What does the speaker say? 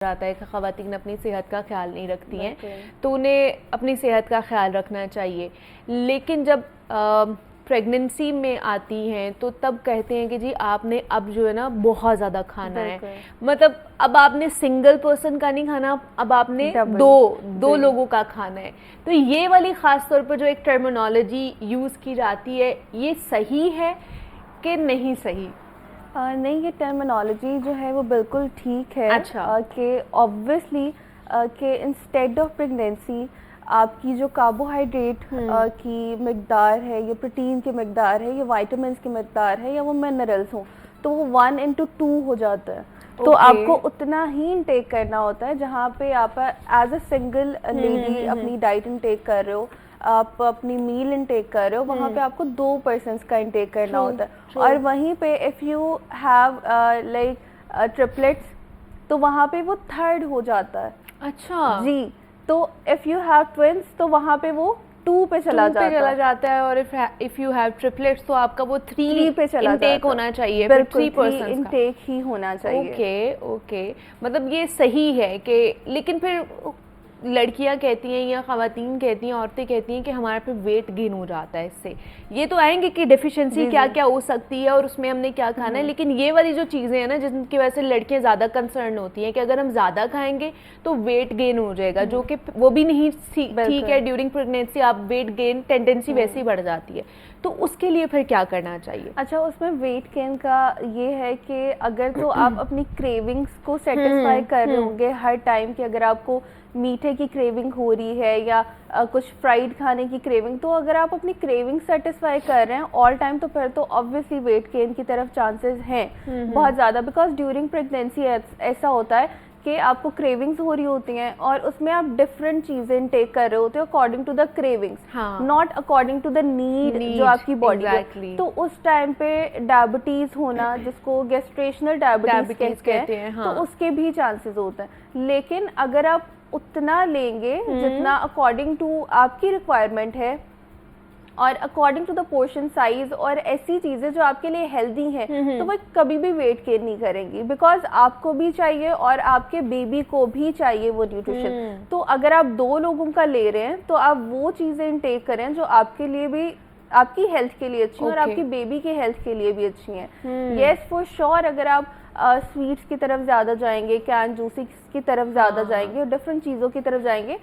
आता है कि ख़वातीन अपनी सेहत का ख्याल नहीं रखती हैं, तो उन्हें अपनी सेहत का ख्याल रखना चाहिए। लेकिन जब प्रेगनेंसी में आती हैं तो तब कहते हैं कि जी आपने अब जो है ना बहुत ज़्यादा खाना है, मतलब अब आपने सिंगल पर्सन का नहीं खाना, अब आपने दो लोगों का खाना है। तो ये वाली ख़ास तौर पर जो एक टर्मिनोलॉजी यूज़ की जाती है, ये सही है कि नहीं सही? नहीं, ये टर्मिनोलॉजी जो है वो बिल्कुल ठीक है। अच्छा। कि ऑब्वियसली कि इंस्टेड ऑफ प्रेगनेंसी आपकी जो कार्बोहाइड्रेट की मकदार है, या प्रोटीन की मकदार है, या विटामिन्स की मकदार है, या वो मिनरल्स हों, तो वो 1:2 हो जाता है। तो आपको उतना ही इंटेक करना होता है जहाँ पे आप एज अ सिंगल लेडी अपनी डाइट इंटेक कर रहे हो, आप अपनी मील इंटेक कर रहे हो, वहाँ पे आपको 2 पर्सन्स का इंटेक करना होता है। और वहीं पे if you have like triplets, तो वहाँ पे वो 3rd हो जाता है। अच्छा जी, तो इफ़ यू हैव ट्विंस तो वहाँ पे वो 2 पे चला जाता है। और इफ यू हैव ट्रिपलेट्स तो आपका वो 3 पे चला इंटेक होना चाहिए, बिल्कुल 3 पर्सन इंटेक ही होना चाहिए। ओके, मतलब ये सही है कि, लेकिन फिर लड़कियां कहती हैं या ख़वातीन कहती हैं, औरतें कहती हैं कि हमारे पे वेट गेन हो जाता है इससे। ये तो आएंगे कि डेफिशिएंसी क्या क्या हो सकती है और उसमें हमने क्या खाना है, लेकिन ये वाली जो चीज़ें हैं ना जिनकी वजह से लड़कियां ज़्यादा कंसर्न होती हैं कि अगर हम ज़्यादा खाएंगे तो वेट गेन हो जाएगा, जो कि वो भी नहीं ठीक है। ड्यूरिंग प्रेगनेंसी आप वेट गेन टेंडेंसी वैसे ही बढ़ जाती है, तो उसके लिए फिर क्या करना चाहिए? अच्छा, उसमें वेट गेन का ये है कि अगर तो आप अपनी क्रेविंग्स को सेटिस्फाई कर रहे होंगे हर टाइम, कि अगर आपको मीठे की क्रेविंग हो रही है या कुछ फ्राइड खाने की क्रेविंग, तो अगर आप अपनी क्रेविंग सेटिस्फाई कर रहे हैं ऑल टाइम, तो फिर तो ऑब्वियसली वेट गेन की तरफ चांसेस हैं बहुत ज़्यादा। बिकॉज ड्यूरिंग प्रेगनेंसी ऐसा होता है कि आपको क्रेविंग्स हो रही होती हैं और उसमें आप डिफरेंट चीज़ें इनटेक कर रहे होते हो according to the cravings, not according to the need जो आपकी बॉडी है। तो उस टाइम पे डायबिटीज़ होना, जिसको गेस्ट्रेशनल डायबिटीज कहते हैं, तो उसके भी चांसेस होते हैं। लेकिन अगर आप उतना लेंगे जितना अकॉर्डिंग टू आपकी रिक्वायरमेंट है और according to the portion size और ऐसी चीज़ें जो आपके लिए हेल्दी हैं, तो वो कभी भी वेट गेन नहीं करेंगी। बिकॉज आपको भी चाहिए और आपके बेबी को भी चाहिए वो न्यूट्रिशन। तो अगर आप 2 लोगों का ले रहे हैं तो आप वो चीज़ें इनटेक करें जो आपके लिए भी, आपकी हेल्थ के लिए अच्छी हैं और आपकी बेबी के हेल्थ के लिए भी अच्छी हैं। येस, फॉर श्योर, अगर आप स्वीट्स की तरफ ज़्यादा जाएंगे, कैन जूसेस की तरफ ज़्यादा जाएंगे और डिफरेंट चीज़ों की तरफ जाएंगे,